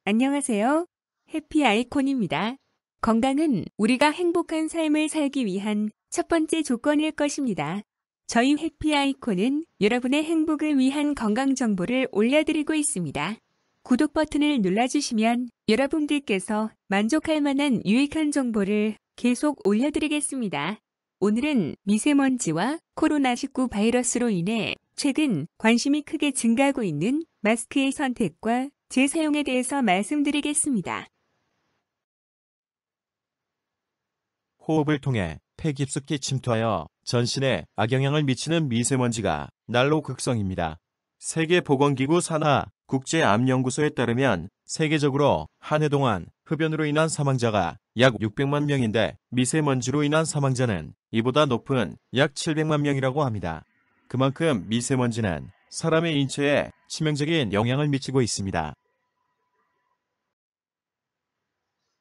안녕하세요. 해피 아이콘입니다. 건강은 우리가 행복한 삶을 살기 위한 첫 번째 조건일 것입니다. 저희 해피 아이콘은 여러분의 행복을 위한 건강 정보를 올려드리고 있습니다. 구독 버튼을 눌러주시면 여러분들께서 만족할 만한 유익한 정보를 계속 올려드리겠습니다. 오늘은 미세먼지와 코로나19 바이러스로 인해 최근 관심이 크게 증가하고 있는 마스크의 선택과 재사용에 대해서 말씀드리겠습니다. 호흡을 통해 폐 깊숙이 침투하여 전신에 악영향을 미치는 미세먼지가 난로 극성입니다. 세계보건기구 산하 국제암연구소에 따르면 세계적으로 한 해 동안 흡연으로 인한 사망자가 약 600만 명인데 미세먼지로 인한 사망자는 이보다 높은 약 700만 명이라고 합니다. 그만큼 미세먼지는 사람의 인체에 치명적인 영향을 미치고 있습니다.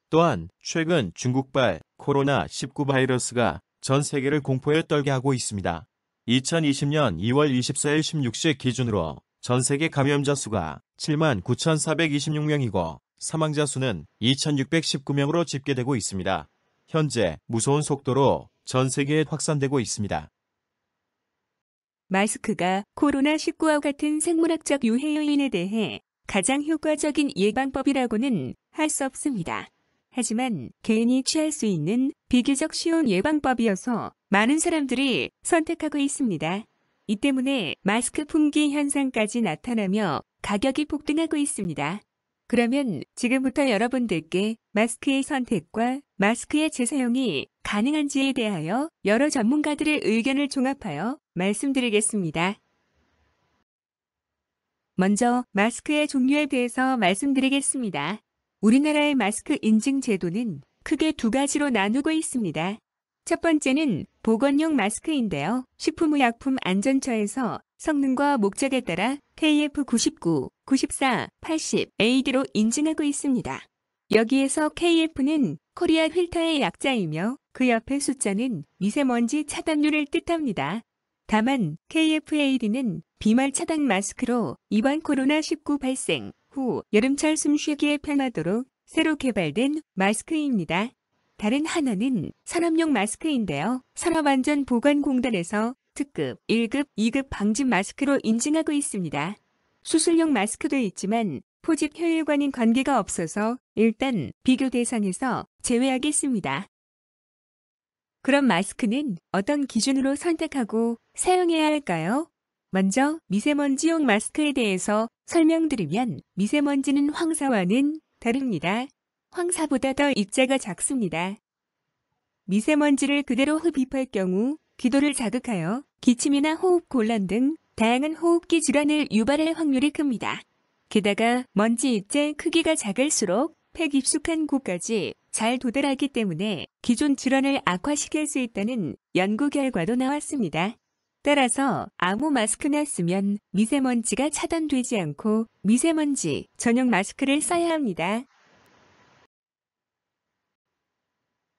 또한 최근 중국발 코로나19 바이러스가 전 세계를 공포에 떨게 하고 있습니다. 2020년 2월 24일 16시 기준으로 전 세계 감염자 수가 79,426명이고 사망자 수는 2,619명으로 집계되고 있습니다. 현재 무서운 속도로 전 세계에 확산되고 있습니다. 마스크가 코로나19와 같은 생물학적 유해 요인에 대해 가장 효과적인 예방법이라고는 할 수 없습니다. 하지만 개인이 취할 수 있는 비교적 쉬운 예방법이어서 많은 사람들이 선택하고 있습니다. 이 때문에 마스크 품귀 현상까지 나타나며 가격이 폭등하고 있습니다. 그러면 지금부터 여러분들께 마스크의 선택과 마스크의 재사용이 가능한지에 대하여 여러 전문가들의 의견을 종합하여 말씀드리겠습니다. 먼저 마스크의 종류에 대해서 말씀드리겠습니다. 우리나라의 마스크 인증 제도는 크게 두 가지로 나누고 있습니다. 첫 번째는 보건용 마스크인데요. 식품의약품안전처에서 성능과 목적에 따라 KF99, 94, 80, AD로 인증하고 있습니다. 여기에서 KF는 코리아 필터의 약자이며 그 옆의 숫자는 미세먼지 차단율을 뜻합니다. 다만 KF-AD는 비말 차단 마스크로 이번 코로나19 발생 후 여름철 숨쉬기에 편하도록 새로 개발된 마스크입니다. 다른 하나는 산업용 마스크인데요. 산업안전보건공단에서 특급 1급, 2급 방진 마스크로 인증하고 있습니다. 수술용 마스크도 있지만 포집 효율과는 관계가 없어서 일단 비교 대상에서 제외하겠습니다. 그럼 마스크는 어떤 기준으로 선택하고 사용해야 할까요? 먼저 미세먼지용 마스크에 대해서 설명드리면 미세먼지는 황사와는 다릅니다. 황사보다 더 입자가 작습니다. 미세먼지를 그대로 흡입할 경우 기도를 자극하여 기침이나 호흡 곤란 등 다양한 호흡기 질환을 유발할 확률이 큽니다. 게다가 먼지 입자의 크기가 작을수록 폐 깊숙한 곳까지 잘 도달하기 때문에 기존 질환을 악화시킬 수 있다는 연구 결과도 나왔습니다. 따라서 아무 마스크나 쓰면 미세먼지가 차단되지 않고 미세먼지 전용 마스크를 써야 합니다.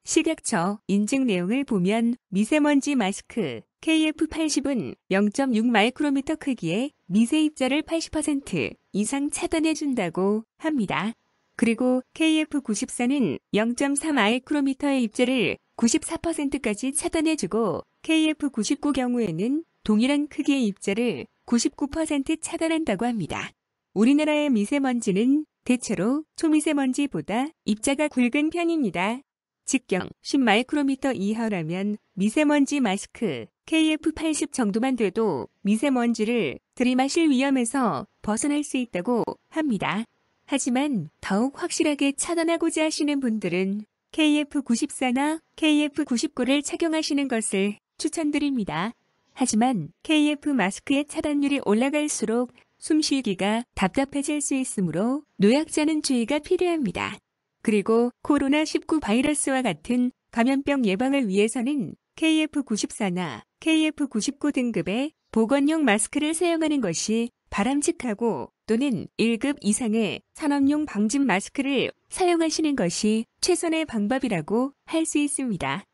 식약처 인증 내용을 보면 미세먼지 마스크 KF80은 0.6 마이크로미터 크기의 미세 입자를 80% 이상 차단해준다고 합니다. 그리고 KF94는 0.4 마이크로미터의 입자를 94%까지 차단해주고 KF99 경우에는 동일한 크기의 입자를 99% 차단한다고 합니다. 우리나라의 미세먼지는 대체로 초미세먼지보다 입자가 굵은 편입니다. 직경 10 마이크로미터 이하라면 미세먼지 마스크 KF80 정도만 돼도 미세먼지를 들이마실 위험에서 벗어날 수 있다고 합니다. 하지만 더욱 확실하게 차단하고자 하시는 분들은 KF94나 KF99를 착용하시는 것을 추천드립니다. 하지만 KF 마스크의 차단율이 올라갈수록 숨쉬기가 답답해질 수 있으므로 노약자는 주의가 필요합니다. 그리고 코로나19 바이러스와 같은 감염병 예방을 위해서는 KF94나 KF99 등급의 보건용 마스크를 사용하는 것이 바람직하고 또는 1급 이상의 산업용 방진 마스크를 사용하시는 것이 최선의 방법이라고 할 수 있습니다.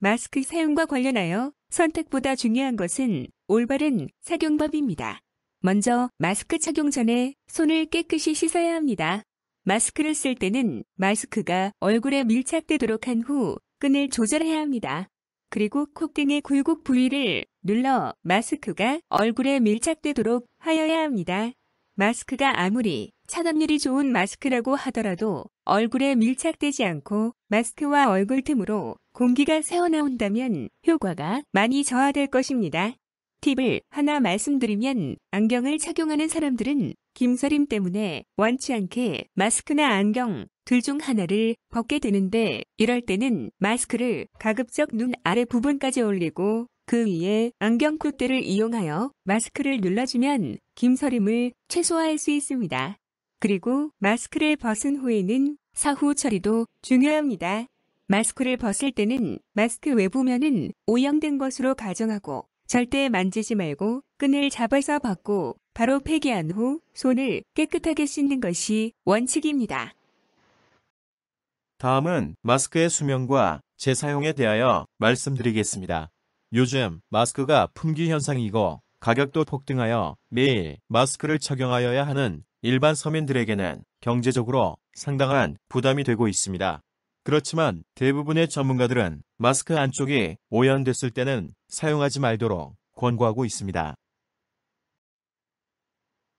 마스크 사용과 관련하여 선택보다 중요한 것은 올바른 착용법입니다. 먼저 마스크 착용 전에 손을 깨끗이 씻어야 합니다. 마스크를 쓸 때는 마스크가 얼굴에 밀착되도록 한 후 끈을 조절해야 합니다. 그리고 콧등의 굴곡 부위를 눌러 마스크가 얼굴에 밀착되도록 하여야 합니다. 마스크가 아무리 차단율이 좋은 마스크라고 하더라도 얼굴에 밀착되지 않고 마스크와 얼굴 틈으로 공기가 새어나온다면 효과가 많이 저하될 것입니다. 팁을 하나 말씀드리면 안경을 착용하는 사람들은 김서림 때문에 원치 않게 마스크나 안경 둘 중 하나를 벗게 되는데 이럴 때는 마스크를 가급적 눈 아래 부분까지 올리고 그 위에 안경 콧대를 이용하여 마스크를 눌러주면 김서림을 최소화할 수 있습니다. 그리고 마스크를 벗은 후에는 사후 처리도 중요합니다. 마스크를 벗을 때는 마스크 외부면은 오염된 것으로 가정하고 절대 만지지 말고 끈을 잡아서 벗고 바로 폐기한 후 손을 깨끗하게 씻는 것이 원칙입니다. 다음은 마스크의 수명과 재사용에 대하여 말씀드리겠습니다. 요즘 마스크가 품귀 현상이고 가격도 폭등하여 매일 마스크를 착용하여야 하는 일반 서민들에게는 경제적으로 상당한 부담이 되고 있습니다. 그렇지만 대부분의 전문가들은 마스크 안쪽이 오염됐을 때는 사용하지 말도록 권고하고 있습니다.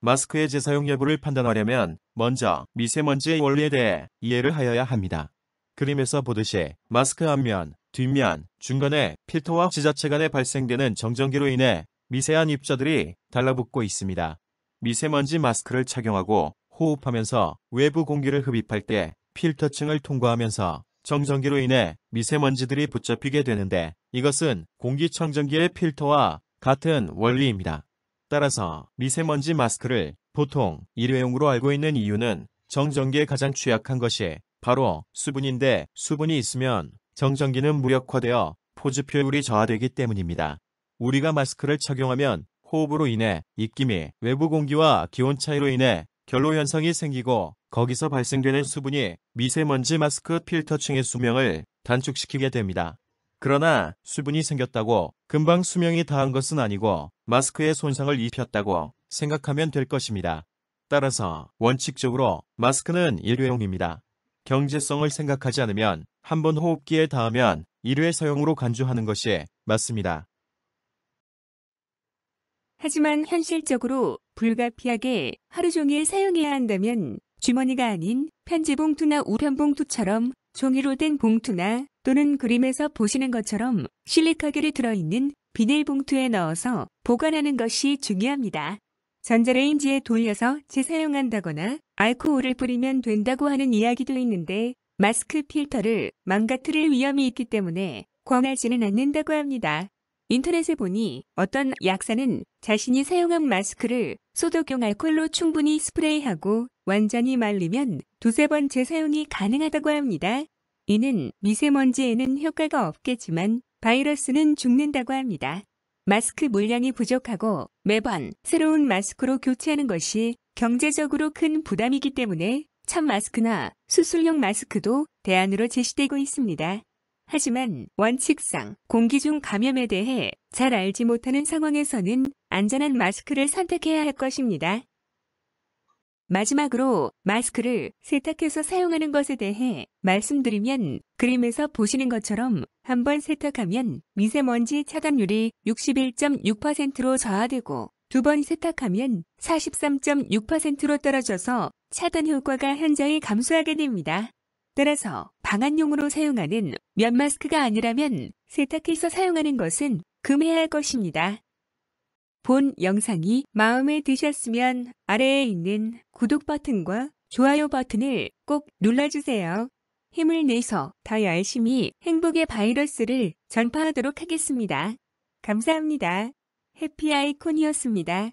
마스크의 재사용 여부를 판단하려면 먼저 미세먼지의 원리에 대해 이해를 하여야 합니다. 그림에서 보듯이 마스크 앞면, 뒷면, 중간에 필터와 지자체 간에 발생되는 정전기로 인해 미세한 입자들이 달라붙고 있습니다. 미세먼지 마스크를 착용하고 호흡하면서 외부 공기를 흡입할 때 필터층을 통과하면서 정전기로 인해 미세먼지들이 붙잡히게 되는데 이것은 공기청정기의 필터와 같은 원리입니다. 따라서 미세먼지 마스크를 보통 일회용으로 알고 있는 이유는 정전기에 가장 취약한 것이 바로 수분인데 수분이 있으면 정전기는 무력화되어 포집효율이 저하되기 때문입니다. 우리가 마스크를 착용하면 호흡으로 인해 입김이 외부 공기와 기온 차이로 인해 결로 현상이 생기고 거기서 발생되는 수분이 미세먼지 마스크 필터층의 수명을 단축시키게 됩니다. 그러나 수분이 생겼다고 금방 수명이 다한 것은 아니고 마스크에 손상을 입혔다고 생각하면 될 것입니다. 따라서 원칙적으로 마스크는 일회용입니다. 경제성을 생각하지 않으면 한번 호흡기에 닿으면 1회 사용으로 간주하는 것이 맞습니다. 하지만 현실적으로 불가피하게 하루 종일 사용해야 한다면 주머니가 아닌 편지봉투나 우편봉투처럼 종이로 된 봉투나 또는 그림에서 보시는 것처럼 실리카겔이 들어있는 비닐봉투에 넣어서 보관하는 것이 중요합니다. 전자레인지에 돌려서 재사용한다거나 알코올을 뿌리면 된다고 하는 이야기도 있는데 마스크 필터를 망가뜨릴 위험이 있기 때문에 권하지는 않는다고 합니다. 인터넷에 보니 어떤 약사는 자신이 사용한 마스크를 소독용 알코올로 충분히 스프레이하고 완전히 말리면 두세 번 재사용이 가능하다고 합니다. 이는 미세먼지에는 효과가 없겠지만 바이러스는 죽는다고 합니다. 마스크 물량이 부족하고 매번 새로운 마스크로 교체하는 것이 경제적으로 큰 부담이기 때문에 천 마스크나 수술용 마스크도 대안으로 제시되고 있습니다. 하지만 원칙상 공기 중 감염에 대해 잘 알지 못하는 상황에서는 안전한 마스크를 선택해야 할 것입니다. 마지막으로 마스크를 세탁해서 사용하는 것에 대해 말씀드리면 그림에서 보시는 것처럼 한번 세탁하면 미세먼지 차단율이 61.6%로 저하되고 두 번 세탁하면 43.6%로 떨어져서 차단 효과가 현저히 감소하게 됩니다. 따라서 방한용으로 사용하는 면 마스크가 아니라면 세탁해서 사용하는 것은 금해야 할 것입니다. 본 영상이 마음에 드셨으면 아래에 있는 구독 버튼과 좋아요 버튼을 꼭 눌러주세요. 힘을 내서 더 열심히 행복의 바이러스를 전파하도록 하겠습니다. 감사합니다. 해피 아이콘이었습니다.